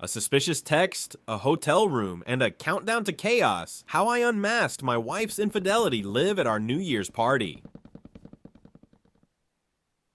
A suspicious text, a hotel room, and a countdown to chaos. How I unmasked my wife's infidelity live at our New Year's party.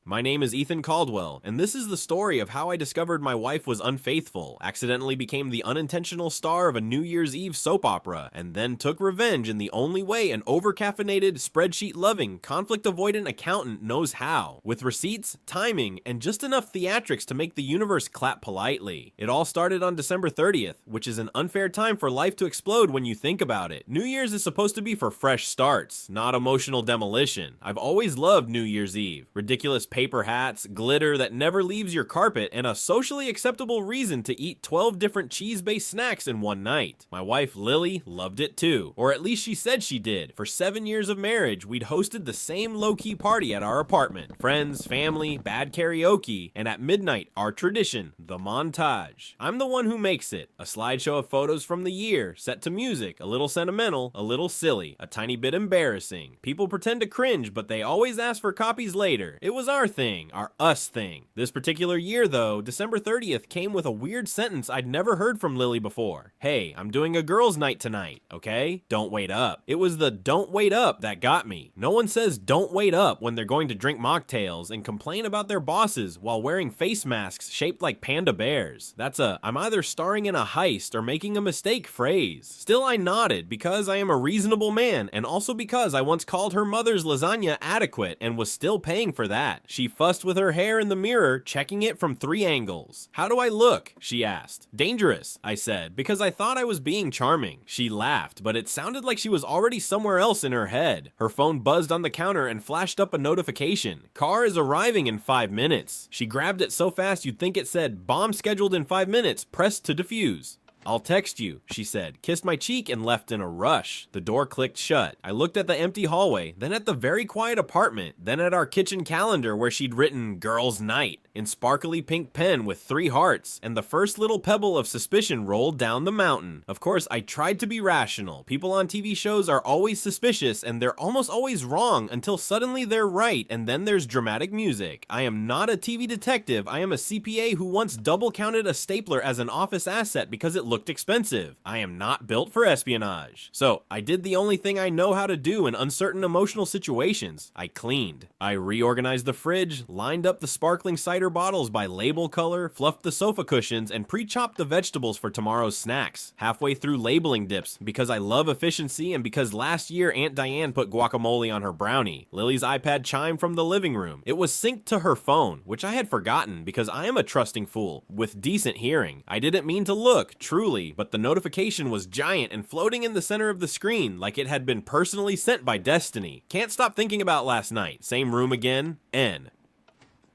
My name is Ethan Caldwell, and this is the story of how I discovered my wife was unfaithful, accidentally became the unintentional star of a New Year's Eve soap opera, and then took revenge in the only way an overcaffeinated, spreadsheet-loving, conflict-avoidant accountant knows how, with receipts, timing, and just enough theatrics to make the universe clap politely. It all started on December 30th, which is an unfair time for life to explode when you think about it. New Year's is supposed to be for fresh starts, not emotional demolition. I've always loved New Year's Eve. Ridiculous paper hats, glitter that never leaves your carpet, and a socially acceptable reason to eat 12 different cheese-based snacks in one night. My wife Lily loved it too, or at least she said she did. For 7 years of marriage, we'd hosted the same low-key party at our apartment. Friends, family, bad karaoke, and at midnight, our tradition, the montage. I'm the one who makes it. A slideshow of photos from the year, set to music, a little sentimental, a little silly, a tiny bit embarrassing. People pretend to cringe, but they always ask for copies later. It was our thing, our us thing. This particular year though, December 30th came with a weird sentence I'd never heard from Lily before. Hey, I'm doing a girls' night tonight, okay? Don't wait up. It was the don't wait up that got me. No one says don't wait up when they're going to drink mocktails and complain about their bosses while wearing face masks shaped like panda bears. That's a I'm either starring in a heist or making a mistake phrase. Still I nodded because I am a reasonable man and also because I once called her mother's lasagna adequate and was still paying for that. She fussed with her hair in the mirror, checking it from 3 angles. How do I look? She asked. Dangerous, I said, because I thought I was being charming. She laughed, but it sounded like she was already somewhere else in her head. Her phone buzzed on the counter and flashed up a notification. Car is arriving in 5 minutes. She grabbed it so fast you'd think it said, bomb scheduled in 5 minutes, press to defuse. I'll text you, she said, kissed my cheek and left in a rush. The door clicked shut. I looked at the empty hallway, then at the very quiet apartment, then at our kitchen calendar where she'd written Girls' Night in sparkly pink pen with 3 hearts, and the first little pebble of suspicion rolled down the mountain. Of course, I tried to be rational. People on TV shows are always suspicious and they're almost always wrong until suddenly they're right, and then there's dramatic music. I am not a TV detective. I am a CPA who once double counted a stapler as an office asset because it looked expensive. I am not built for espionage. So I did the only thing I know how to do in uncertain emotional situations. I cleaned. I reorganized the fridge, lined up the sparkling cider bottles by label color, fluffed the sofa cushions, and pre-chopped the vegetables for tomorrow's snacks. Halfway through labeling dips, because I love efficiency and because last year Aunt Diane put guacamole on her brownie. Lily's iPad chimed from the living room. It was synced to her phone, which I had forgotten because I am a trusting fool with decent hearing. I didn't mean to look, truly, but the notification was giant and floating in the center of the screen like it had been personally sent by destiny. Can't stop thinking about last night. Same room again. N.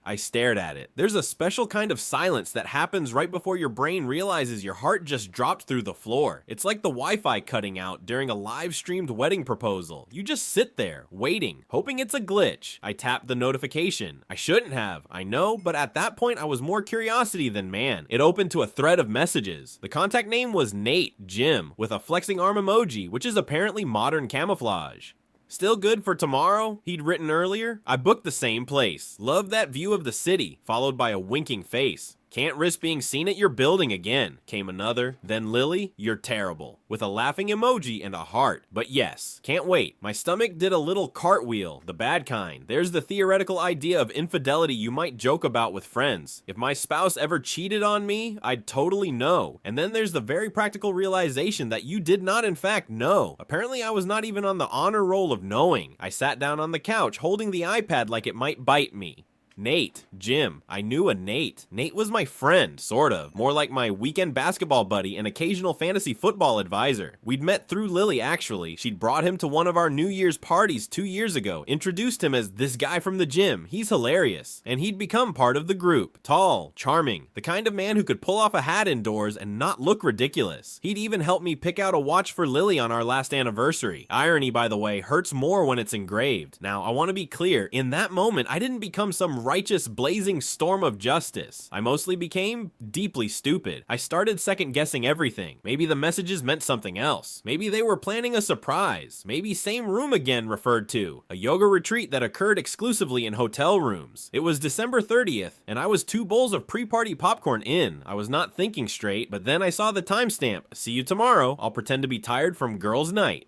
I stared at it. There's a special kind of silence that happens right before your brain realizes your heart just dropped through the floor. It's like the Wi-Fi cutting out during a live-streamed wedding proposal. You just sit there, waiting, hoping it's a glitch. I tapped the notification. I shouldn't have, I know, but at that point I was more curiosity than man. It opened to a thread of messages. The contact name was Nate Jim, with a flexing arm emoji, which is apparently modern camouflage. Still good for tomorrow? He'd written earlier. I booked the same place. Love that view of the city, followed by a winking face. Can't risk being seen at your building again, came another. Then Lily, you're terrible, with a laughing emoji and a heart. But yes, can't wait. My stomach did a little cartwheel, the bad kind. There's the theoretical idea of infidelity you might joke about with friends. If my spouse ever cheated on me, I'd totally know. And then there's the very practical realization that you did not in fact know. Apparently I was not even on the honor roll of knowing. I sat down on the couch holding the iPad like it might bite me. Nate, Jim, I knew a Nate. Nate was my friend, sort of. More like my weekend basketball buddy and occasional fantasy football advisor. We'd met through Lily, actually. She'd brought him to one of our New Year's parties 2 years ago, introduced him as this guy from the gym. He's hilarious. And he'd become part of the group. Tall, charming, the kind of man who could pull off a hat indoors and not look ridiculous. He'd even helped me pick out a watch for Lily on our last anniversary. Irony, by the way, hurts more when it's engraved. Now, I want to be clear, in that moment, I didn't become some righteous, blazing storm of justice. I mostly became deeply stupid. I started second-guessing everything. Maybe the messages meant something else. Maybe they were planning a surprise. Maybe same room again referred to. A yoga retreat that occurred exclusively in hotel rooms. It was December 30th, and I was 2 bowls of pre-party popcorn in. I was not thinking straight, but then I saw the timestamp. See you tomorrow. I'll pretend to be tired from girls' night.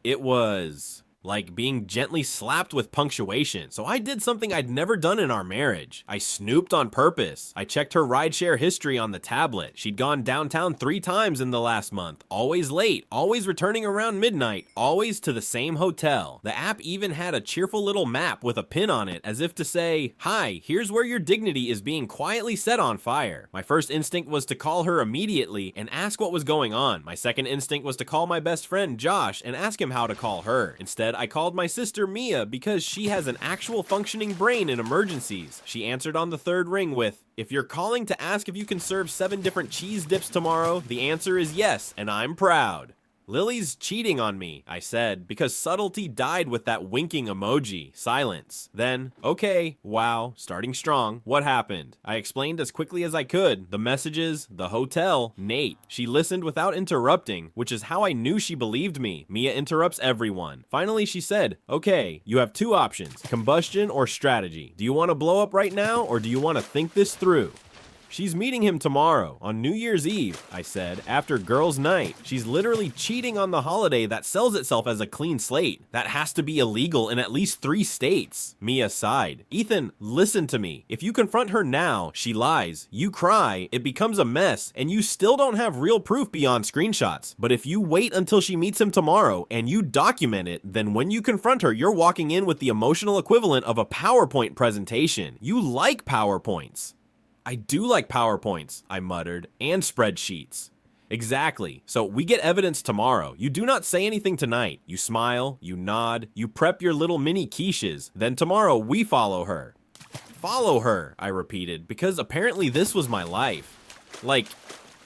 It was like being gently slapped with punctuation. So I did something I'd never done in our marriage. I snooped on purpose. I checked her rideshare history on the tablet. She'd gone downtown 3 times in the last month. Always late, always returning around midnight, always to the same hotel. The app even had a cheerful little map with a pin on it as if to say, "Hi, here's where your dignity is being quietly set on fire." My first instinct was to call her immediately and ask what was going on. My second instinct was to call my best friend Josh and ask him how to call her. Instead, I called my sister Mia because she has an actual functioning brain in emergencies. She answered on the 3rd ring with, "If you're calling to ask if you can serve 7 different cheese dips tomorrow, the answer is yes, and I'm proud." Lily's cheating on me, I said, because subtlety died with that winking emoji. Silence. Then, okay, wow, starting strong. What happened? I explained as quickly as I could. The messages, the hotel, Nate. She listened without interrupting, which is how I knew she believed me. Mia interrupts everyone. Finally, she said, "Okay, you have 2 options, combustion or strategy. Do you want to blow up right now, or do you want to think this through?" "She's meeting him tomorrow, on New Year's Eve," I said, "after girls' night. She's literally cheating on the holiday that sells itself as a clean slate. That has to be illegal in at least 3 states. Mia sighed. "Ethan, listen to me. If you confront her now, she lies. You cry, it becomes a mess, and you still don't have real proof beyond screenshots. But if you wait until she meets him tomorrow, and you document it, then when you confront her, you're walking in with the emotional equivalent of a PowerPoint presentation. You like PowerPoints." "I do like PowerPoints," I muttered, "and spreadsheets." "Exactly. So we get evidence tomorrow. You do not say anything tonight. You smile, you nod, you prep your little mini quiches. Then tomorrow we follow her." "Follow her," I repeated, because apparently this was my life. Like,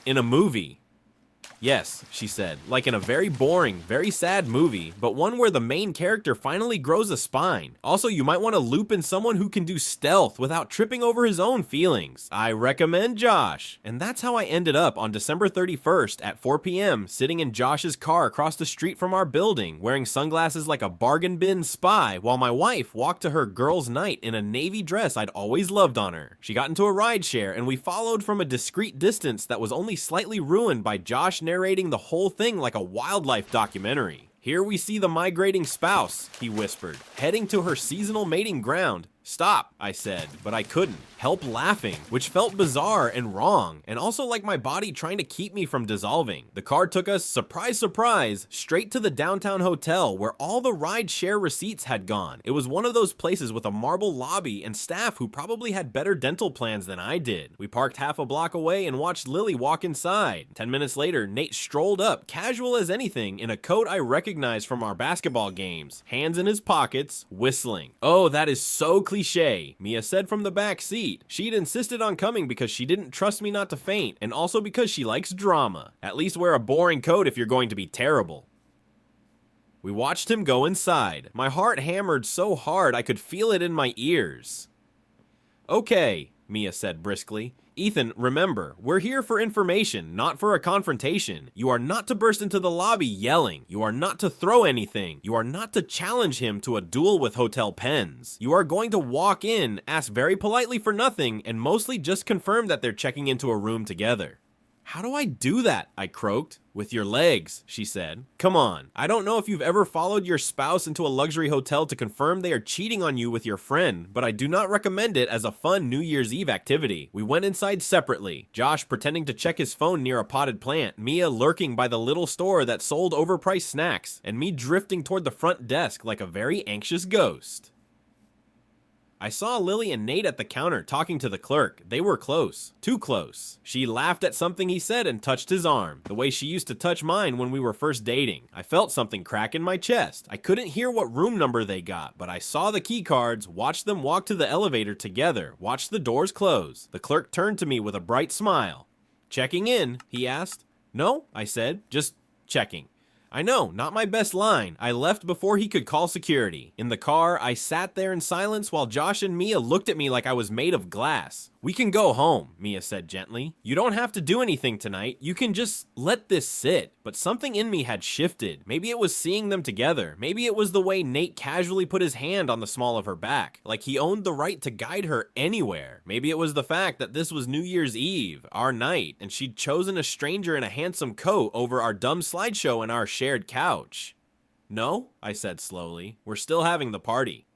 in a movie. "Yes," she said, "like in a very boring, very sad movie, but one where the main character finally grows a spine. Also, you might want to loop in someone who can do stealth without tripping over his own feelings. I recommend Josh." And that's how I ended up on December 31st at 4 p.m. sitting in Josh's car across the street from our building, wearing sunglasses like a bargain bin spy, while my wife walked to her girls' night in a navy dress I'd always loved on her. She got into a rideshare, and we followed from a discreet distance that was only slightly ruined by Josh narrating the whole thing like a wildlife documentary. "Here we see the migrating spouse," he whispered, "heading to her seasonal mating ground." "Stop," I said, but I couldn't help laughing, which felt bizarre and wrong, and also like my body trying to keep me from dissolving. The car took us, surprise, surprise, straight to the downtown hotel where all the ride-share receipts had gone. It was one of those places with a marble lobby and staff who probably had better dental plans than I did. We parked half a block away and watched Lily walk inside. 10 minutes later, Nate strolled up, casual as anything, in a coat I recognized from our basketball games, hands in his pockets, whistling. "Oh, that is so cliche," Mia said from the back seat. She'd insisted on coming because she didn't trust me not to faint, and also because she likes drama. At least wear a boring coat if you're going to be terrible. We watched him go inside. My heart hammered so hard I could feel it in my ears. "Okay," Mia said briskly. "Ethan, remember, we're here for information, not for a confrontation. You are not to burst into the lobby yelling. You are not to throw anything. You are not to challenge him to a duel with hotel pens. You are going to walk in, ask very politely for nothing, and mostly just confirm that they're checking into a room together." "How do I do that?" I croaked. "With your legs," she said. "Come on. I don't know if you've ever followed your spouse into a luxury hotel to confirm they are cheating on you with your friend, but I do not recommend it as a fun New Year's Eve activity." We went inside separately, Josh pretending to check his phone near a potted plant, Mia lurking by the little store that sold overpriced snacks, and me drifting toward the front desk like a very anxious ghost. I saw Lily and Nate at the counter talking to the clerk. They were close. Too close. She laughed at something he said and touched his arm, the way she used to touch mine when we were first dating. I felt something crack in my chest. I couldn't hear what room number they got, but I saw the key cards, watched them walk to the elevator together, watched the doors close. The clerk turned to me with a bright smile. "Checking in?" he asked. "No," I said, "just checking." I know, not my best line. I left before he could call security. In the car, I sat there in silence while Josh and Mia looked at me like I was made of glass. We can go home, Mia said gently. You don't have to do anything tonight. You can just let this sit. But something in me had shifted. Maybe it was seeing them together. Maybe it was the way Nate casually put his hand on the small of her back, like he owned the right to guide her anywhere. Maybe it was the fact that this was New Year's Eve, our night, and she'd chosen a stranger in a handsome coat over our dumb slideshow and our shared couch. No, I said slowly. We're still having the party.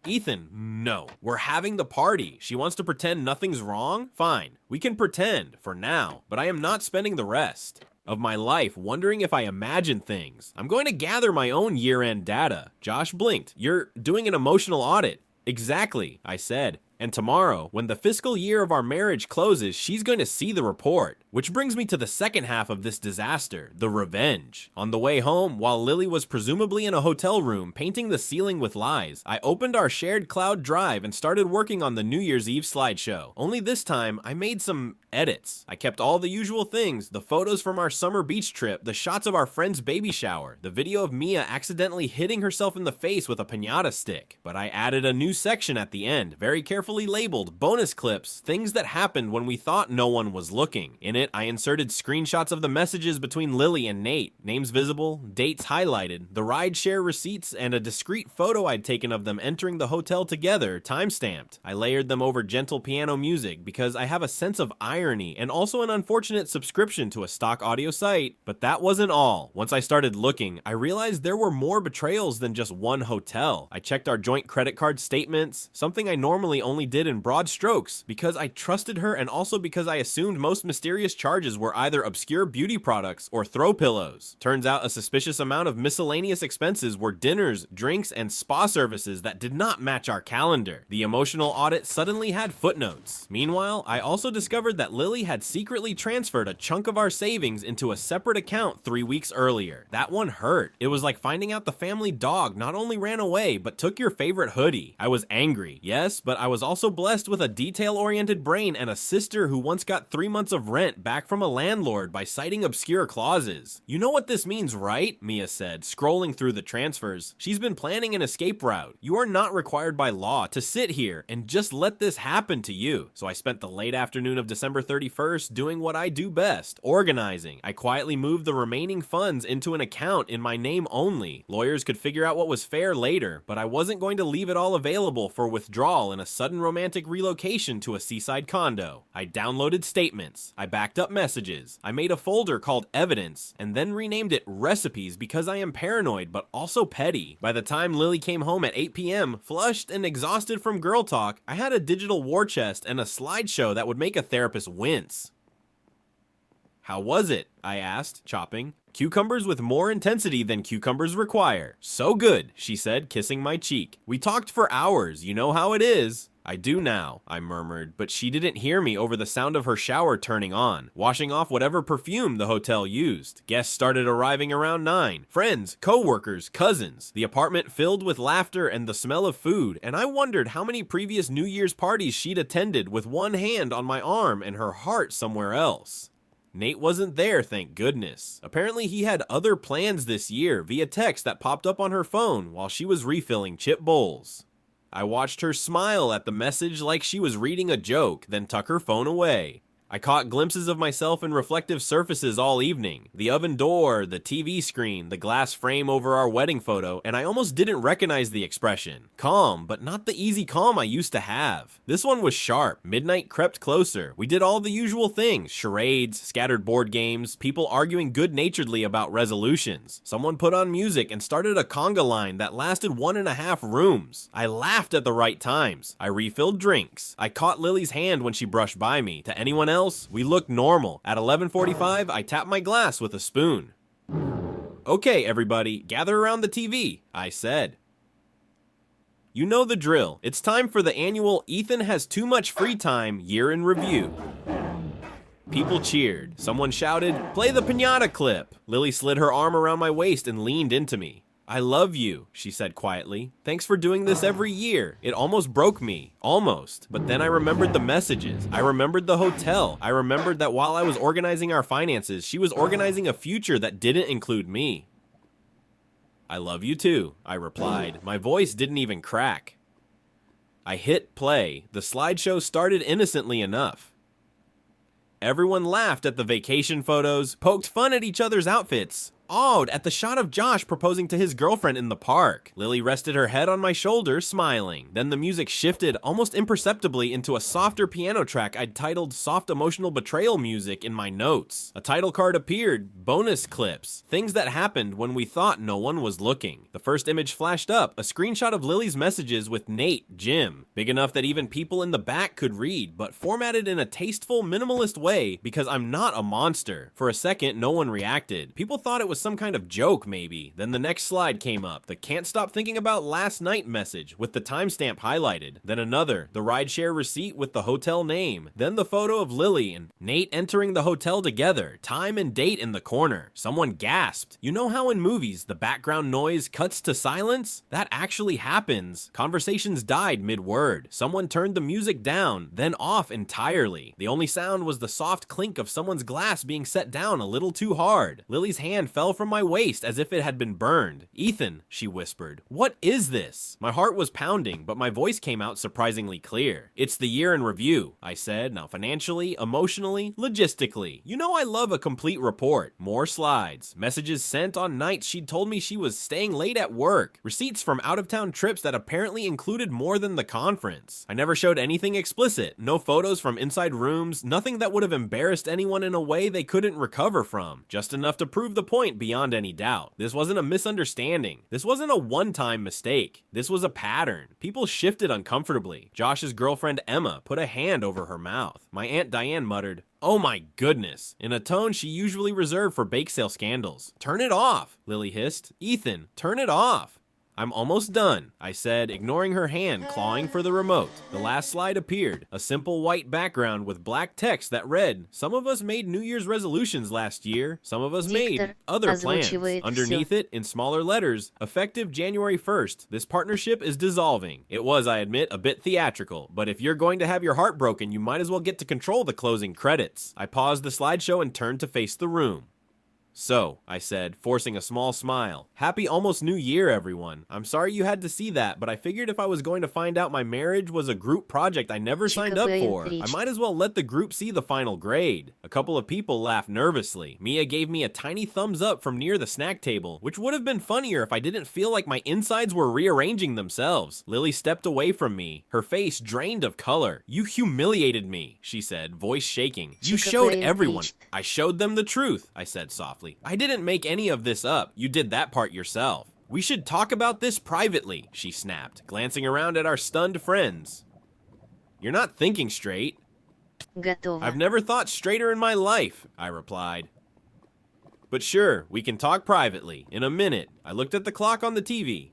Ethan, no. We're having the party. She wants to pretend nothing's wrong? Fine. We can pretend, for now. But I am not spending the rest of my life wondering if I imagine things. I'm going to gather my own year-end data. Josh blinked. You're doing an emotional audit. Exactly, I said. And tomorrow, when the fiscal year of our marriage closes, she's going to see the report. Which brings me to the second half of this disaster, the revenge. On the way home, while Lily was presumably in a hotel room painting the ceiling with lies, I opened our shared cloud drive and started working on the New Year's Eve slideshow. Only this time, I made some edits. I kept all the usual things, the photos from our summer beach trip, the shots of our friend's baby shower, the video of Mia accidentally hitting herself in the face with a piñata stick. But I added a new section at the end, very carefully labeled bonus clips, things that happened when we thought no one was looking. In it, I inserted screenshots of the messages between Lily and Nate, names visible, dates highlighted, the rideshare receipts, and a discreet photo I'd taken of them entering the hotel together, time-stamped. I layered them over gentle piano music because I have a sense of irony and also an unfortunate subscription to a stock audio site. But that wasn't all. Once I started looking, I realized there were more betrayals than just one hotel. I checked our joint credit card statements, something I normally only did in broad strokes, because I trusted her and also because I assumed most mysterious charges were either obscure beauty products or throw pillows. Turns out a suspicious amount of miscellaneous expenses were dinners, drinks, and spa services that did not match our calendar. The emotional audit suddenly had footnotes. Meanwhile, I also discovered that Lily had secretly transferred a chunk of our savings into a separate account 3 weeks earlier. That one hurt. It was like finding out the family dog not only ran away, but took your favorite hoodie. I was angry, yes, but I was also blessed with a detail-oriented brain and a sister who once got 3 months of rent back from a landlord by citing obscure clauses. You know what this means, right? Mia said, scrolling through the transfers. She's been planning an escape route. You are not required by law to sit here and just let this happen to you. So I spent the late afternoon of December 31st doing what I do best, organizing. I quietly moved the remaining funds into an account in my name only. Lawyers could figure out what was fair later, but I wasn't going to leave it all available for withdrawal in a sudden romantic relocation to a seaside condo. I downloaded statements. I backed up messages. I made a folder called Evidence and then renamed it Recipes because I am paranoid but also petty. By the time Lily came home at 8 p.m., flushed and exhausted from girl talk, I had a digital war chest and a slideshow that would make a therapist wince. How was it? I asked, chopping. Cucumbers with more intensity than cucumbers require. So good, she said, kissing my cheek. We talked for hours, you know how it is. I do now, I murmured, but she didn't hear me over the sound of her shower turning on, washing off whatever perfume the hotel used. Guests started arriving around 9. Friends, co-workers, cousins. The apartment filled with laughter and the smell of food, and I wondered how many previous New Year's parties she'd attended with one hand on my arm and her heart somewhere else. Nate wasn't there, thank goodness. Apparently he had other plans this year via text that popped up on her phone while she was refilling chip bowls. I watched her smile at the message like she was reading a joke, then tuck her phone away. I caught glimpses of myself in reflective surfaces all evening. The oven door, the TV screen, the glass frame over our wedding photo, and I almost didn't recognize the expression. Calm, but not the easy calm I used to have. This one was sharp. Midnight crept closer. We did all the usual things. Charades, scattered board games, people arguing good-naturedly about resolutions. Someone put on music and started a conga line that lasted 1.5 rooms. I laughed at the right times. I refilled drinks. I caught Lily's hand when she brushed by me. To anyone else, we looked normal. At 11:45, I tapped my glass with a spoon. Okay, everybody, gather around the TV, I said. You know the drill. It's time for the annual Ethan Has Too Much Free Time Year in Review. People cheered. Someone shouted, "Play the piñata clip." Lily slid her arm around my waist and leaned into me. I love you, she said quietly. Thanks for doing this every year. It almost broke me. Almost. But then I remembered the messages. I remembered the hotel. I remembered that while I was organizing our finances, she was organizing a future that didn't include me. I love you too, I replied. My voice didn't even crack. I hit play. The slideshow started innocently enough. Everyone laughed at the vacation photos, poked fun at each other's outfits, awed at the shot of Josh proposing to his girlfriend in the park. Lily rested her head on my shoulder, smiling. Then the music shifted almost imperceptibly into a softer piano track I'd titled Soft Emotional Betrayal Music in my notes. A title card appeared, bonus clips, things that happened when we thought no one was looking. The first image flashed up, a screenshot of Lily's messages with Nate, Jim, big enough that even people in the back could read, but formatted in a tasteful, minimalist way because I'm not a monster. For a second, no one reacted. People thought it was some kind of joke, maybe. Then the next slide came up, the can't stop thinking about last night message with the timestamp highlighted. Then another, the rideshare receipt with the hotel name. Then the photo of Lily and Nate entering the hotel together, time and date in the corner. Someone gasped. You know how in movies the background noise cuts to silence? That actually happens. Conversations died mid-word. Someone turned the music down, then off entirely. The only sound was the soft clink of someone's glass being set down a little too hard. Lily's hand fell from my waist as if it had been burned. Ethan, she whispered, what is this? My heart was pounding, but my voice came out surprisingly clear. It's the year in review, I said, now financially, emotionally, logistically. You know I love a complete report. More slides, messages sent on nights she'd told me she was staying late at work, receipts from out-of-town trips that apparently included more than the conference. I never showed anything explicit, no photos from inside rooms, nothing that would have embarrassed anyone in a way they couldn't recover from, just enough to prove the point beyond any doubt. This wasn't a misunderstanding. This wasn't a one-time mistake. This was a pattern. People shifted uncomfortably. Josh's girlfriend Emma put a hand over her mouth. My Aunt Diane muttered, "Oh my goodness," in a tone she usually reserved for bake sale scandals. "Turn it off," Lily hissed. "Ethan, turn it off." "I'm almost done," I said, ignoring her hand clawing for the remote. The last slide appeared, a simple white background with black text that read, "Some of us made New Year's resolutions last year. Some of us made other plans." Underneath it, in smaller letters, "Effective January 1st, this partnership is dissolving." It was, I admit, a bit theatrical, but if you're going to have your heart broken, you might as well get to control the closing credits. I paused the slideshow and turned to face the room. "So," I said, forcing a small smile, "Happy almost New Year, everyone. I'm sorry you had to see that, but I figured if I was going to find out my marriage was a group project I never signed up for, I might as well let the group see the final grade." A couple of people laughed nervously. Mia gave me a tiny thumbs up from near the snack table, which would have been funnier if I didn't feel like my insides were rearranging themselves. Lily stepped away from me, her face drained of color. "You humiliated me," she said, voice shaking. "You showed everyone." "I showed them the truth," I said softly. "I didn't make any of this up. You did that part yourself." "We should talk about this privately," she snapped, glancing around at our stunned friends. "You're not thinking straight." "I've never thought straighter in my life," I replied. "But sure, we can talk privately. In a minute." I looked at the clock on the TV.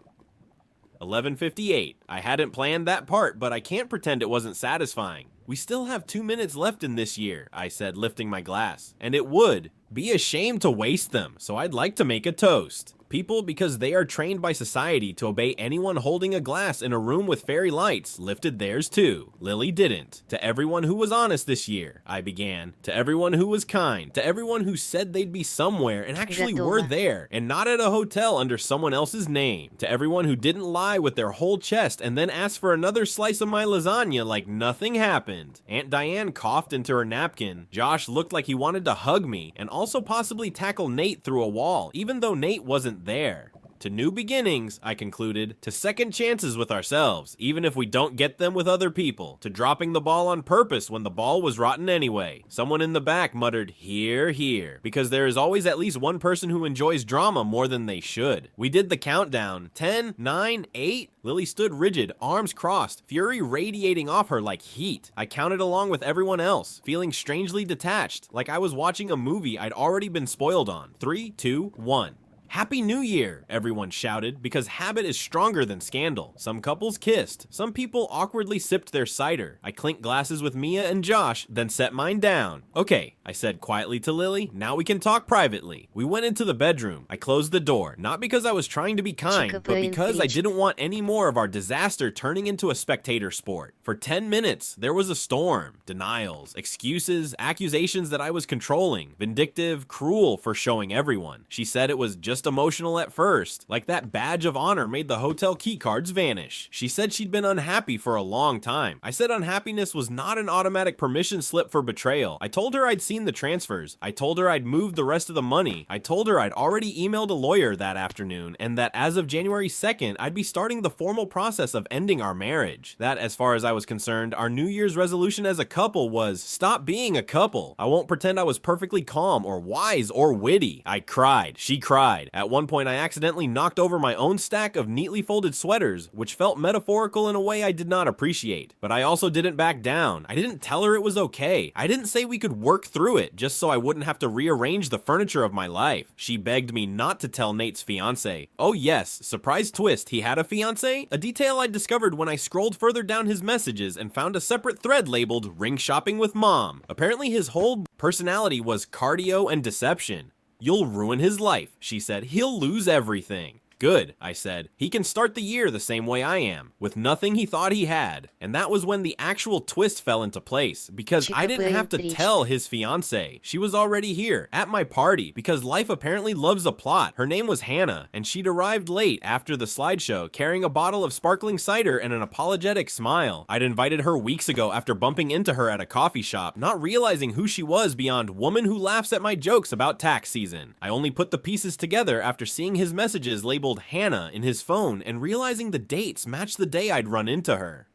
11:58. I hadn't planned that part, but I can't pretend it wasn't satisfying. "We still have 2 minutes left in this year," I said, lifting my glass. "And it would be a shame to waste them, so I'd like to make a toast. People, because they are trained by society to obey anyone holding a glass in a room with fairy lights, lifted theirs too. Lily didn't. To everyone who was honest this year," I began. "To everyone who was kind. To everyone who said they'd be somewhere and actually were there, and not at a hotel under someone else's name. To everyone who didn't lie with their whole chest and then asked for another slice of my lasagna like nothing happened." Aunt Diane coughed into her napkin. Josh looked like he wanted to hug me and also possibly tackle Nate through a wall, even though Nate wasn't there. "To new beginnings," I concluded, "to second chances with ourselves, even if we don't get them with other people, to dropping the ball on purpose when the ball was rotten anyway." Someone in the back muttered, "Hear, hear," because there is always at least one person who enjoys drama more than they should. We did the countdown. 10, 9, 8. Lily stood rigid, arms crossed, fury radiating off her like heat. I counted along with everyone else, feeling strangely detached, like I was watching a movie I'd already been spoiled on. 3, 2, 1. "Happy New Year," everyone shouted, because habit is stronger than scandal. Some couples kissed. Some people awkwardly sipped their cider. I clinked glasses with Mia and Josh, then set mine down. "Okay," I said quietly to Lily, "now we can talk privately." We went into the bedroom. I closed the door, not because I was trying to be kind, but because I didn't want any more of our disaster turning into a spectator sport. For 10 minutes, there was a storm. Denials, excuses, accusations that I was controlling, vindictive, cruel for showing everyone. She said it was just just emotional at first, like that badge of honor made the hotel keycards vanish. She said she'd been unhappy for a long time. I said unhappiness was not an automatic permission slip for betrayal. I told her I'd seen the transfers. I told her I'd moved the rest of the money. I told her I'd already emailed a lawyer that afternoon, and that as of January 2nd, I'd be starting the formal process of ending our marriage. That, as far as I was concerned, our New Year's resolution as a couple was, stop being a couple. I won't pretend I was perfectly calm or wise or witty. I cried. She cried. At one point, I accidentally knocked over my own stack of neatly folded sweaters, which felt metaphorical in a way I did not appreciate. But I also didn't back down. I didn't tell her it was okay. I didn't say we could work through it just so I wouldn't have to rearrange the furniture of my life. She begged me not to tell Nate's fiance. Oh yes, surprise twist, he had a fiance? A detail I discovered when I scrolled further down his messages and found a separate thread labeled ring shopping with mom. Apparently his whole personality was cardio and deception. You'll ruin his life, she said. He'll lose everything. Good, I said. He can start the year the same way I am, with nothing he thought he had. And that was when the actual twist fell into place, because I didn't have to tell his fiance. She was already here, at my party, because life apparently loves a plot. Her name was Hannah, and she'd arrived late after the slideshow, carrying a bottle of sparkling cider and an apologetic smile. I'd invited her weeks ago after bumping into her at a coffee shop, not realizing who she was beyond woman who laughs at my jokes about tax season. I only put the pieces together after seeing his messages labeled Hannah in his phone and realizing the dates matched the day I'd run into her.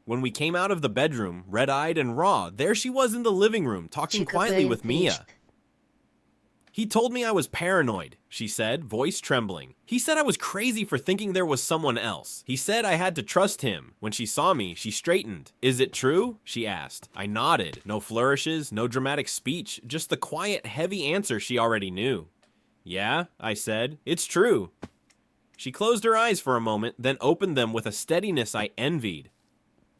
When we came out of the bedroom, red-eyed and raw, there she was in the living room, talking quietly with Mia. He told me I was paranoid, she said, voice trembling. He said I was crazy for thinking there was someone else. He said I had to trust him. When she saw me, she straightened. Is it true? She asked. I nodded. No flourishes, no dramatic speech, just the quiet, heavy answer she already knew. Yeah, I said. It's true. She closed her eyes for a moment, then opened them with a steadiness I envied.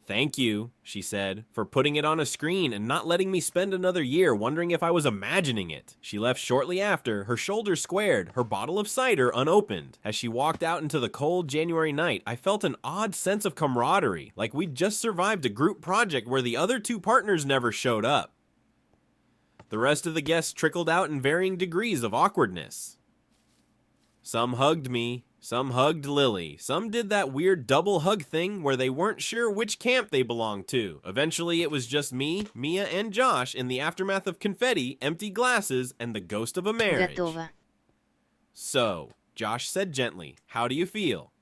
Thank you, she said, for putting it on a screen and not letting me spend another year wondering if I was imagining it. She left shortly after, her shoulders squared, her bottle of cider unopened. As she walked out into the cold January night, I felt an odd sense of camaraderie, like we'd just survived a group project where the other two partners never showed up. The rest of the guests trickled out in varying degrees of awkwardness. Some hugged me, some hugged Lily, some did that weird double hug thing where they weren't sure which camp they belonged to. Eventually it was just me, Mia, and Josh in the aftermath of confetti, empty glasses, and the ghost of a marriage. So, Josh said gently, how do you feel?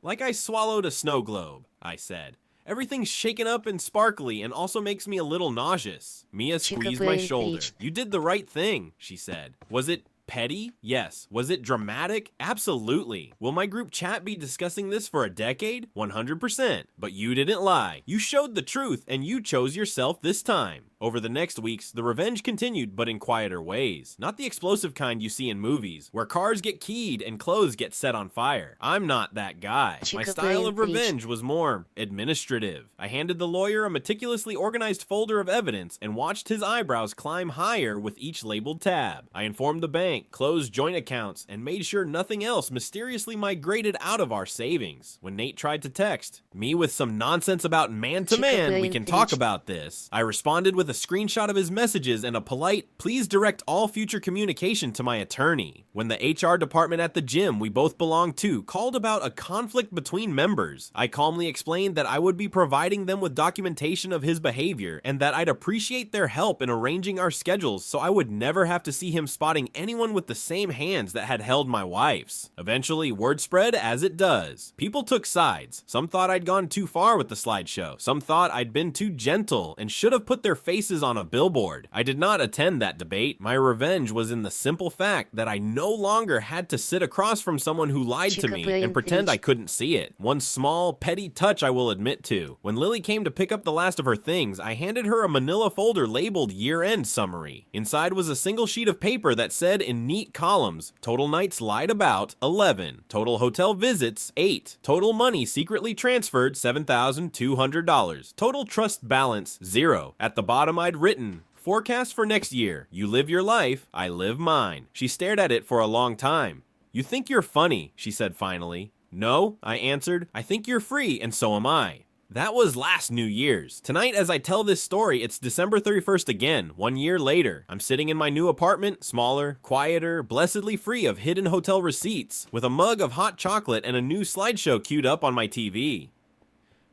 Like I swallowed a snow globe, I said. Everything's shaken up and sparkly and also makes me a little nauseous. Mia squeezed my shoulder. You did the right thing, she said. Was it petty? Yes. Was it dramatic? Absolutely. Will my group chat be discussing this for a decade? 100%. But you didn't lie. You showed the truth and you chose yourself this time. Over the next weeks, the revenge continued, but in quieter ways. Not the explosive kind you see in movies, where cars get keyed and clothes get set on fire. I'm not that guy. My style of revenge was more administrative. I handed the lawyer a meticulously organized folder of evidence and watched his eyebrows climb higher with each labeled tab. I informed the bank, closed joint accounts, and made sure nothing else mysteriously migrated out of our savings. When Nate tried to text me with some nonsense about man-to-man, we can talk about this, I responded with a screenshot of his messages and a polite, please direct all future communication to my attorney. When the HR department at the gym we both belonged to called about a conflict between members, I calmly explained that I would be providing them with documentation of his behavior and that I'd appreciate their help in arranging our schedules so I would never have to see him spotting anyone with the same hands that had held my wife's. Eventually, word spread as it does. People took sides. Some thought I'd gone too far with the slideshow. Some thought I'd been too gentle and should have put their faces on a billboard. I did not attend that debate. My revenge was in the simple fact that I no longer had to sit across from someone who lied to me and pretend I couldn't see it. One small, petty touch I will admit to. When Lily came to pick up the last of her things, I handed her a manila folder labeled year-end summary. Inside was a single sheet of paper that said in neat columns, total nights lied about, 11. Total hotel visits, 8. Total money secretly transferred, $7,200. Total trust balance, 0. At the bottom I'd written, forecast for next year. You live your life, I live mine. She stared at it for a long time. You think you're funny, she said finally. No, I answered. I think you're free, and so am I. That was last New Year's. Tonight, as I tell this story, it's December 31st again, 1 year later. I'm sitting in my new apartment, smaller, quieter, blessedly free of hidden hotel receipts, with a mug of hot chocolate and a new slideshow queued up on my TV.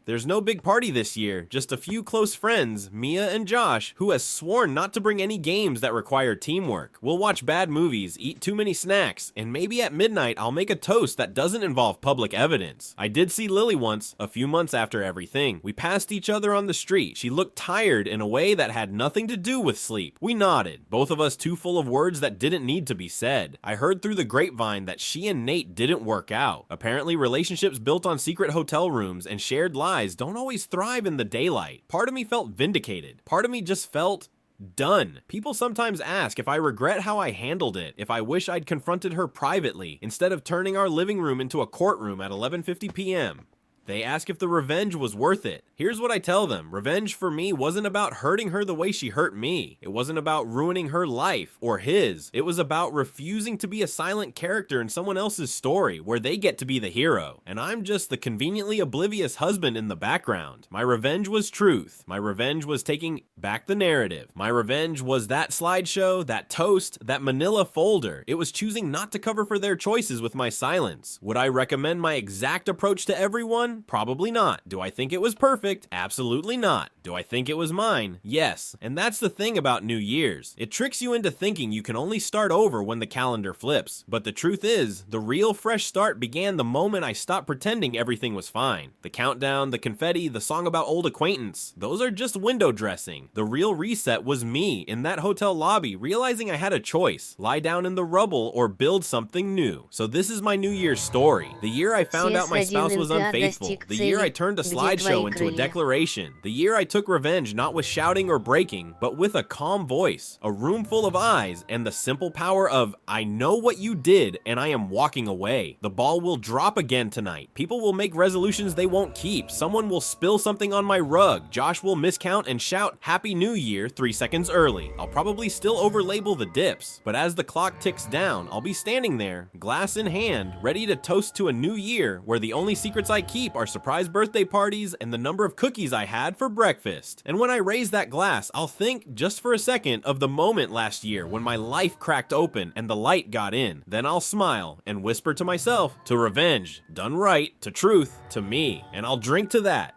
There's no big party this year, just a few close friends, Mia and Josh, who has sworn not to bring any games that require teamwork. We'll watch bad movies, eat too many snacks, and maybe at midnight I'll make a toast that doesn't involve public evidence. I did see Lily once, a few months after everything. We passed each other on the street. She looked tired in a way that had nothing to do with sleep. We nodded, both of us too full of words that didn't need to be said. I heard through the grapevine that she and Nate didn't work out. Apparently, relationships built on secret hotel rooms and shared lives don't always thrive in the daylight. Part of me felt vindicated. Part of me just felt done. People sometimes ask if I regret how I handled it, if I wish I'd confronted her privately, instead of turning our living room into a courtroom at 11:50 p.m. They ask if the revenge was worth it. Here's what I tell them. Revenge for me wasn't about hurting her the way she hurt me. It wasn't about ruining her life or his. It was about refusing to be a silent character in someone else's story where they get to be the hero. And I'm just the conveniently oblivious husband in the background. My revenge was truth. My revenge was taking back the narrative. My revenge was that slideshow, that toast, that manila folder. It was choosing not to cover for their choices with my silence. Would I recommend my exact approach to everyone? Probably not. Do I think it was perfect? Absolutely not. Do I think it was mine? Yes. And that's the thing about New Year's. It tricks you into thinking you can only start over when the calendar flips. But the truth is, the real fresh start began the moment I stopped pretending everything was fine. The countdown, the confetti, the song about old acquaintance, those are just window dressing. The real reset was me in that hotel lobby realizing I had a choice: lie down in the rubble or build something new. So this is my New Year's story. The year I found out my spouse was unfaithful. The year I turned a slideshow into a declaration. The year I took revenge not with shouting or breaking, but with a calm voice, a room full of eyes, and the simple power of, I know what you did and I am walking away. The ball will drop again tonight. People will make resolutions they won't keep. Someone will spill something on my rug. Josh will miscount and shout Happy New Year 3 seconds early. I'll probably still overlabel the dips, but as the clock ticks down, I'll be standing there, glass in hand, ready to toast to a new year where the only secrets I keep are surprise birthday parties and the number of cookies I had for breakfast. And when I raise that glass, I'll think just for a second of the moment last year when my life cracked open and the light got in. Then I'll smile and whisper to myself, to revenge, done right, to truth, to me, and I'll drink to that.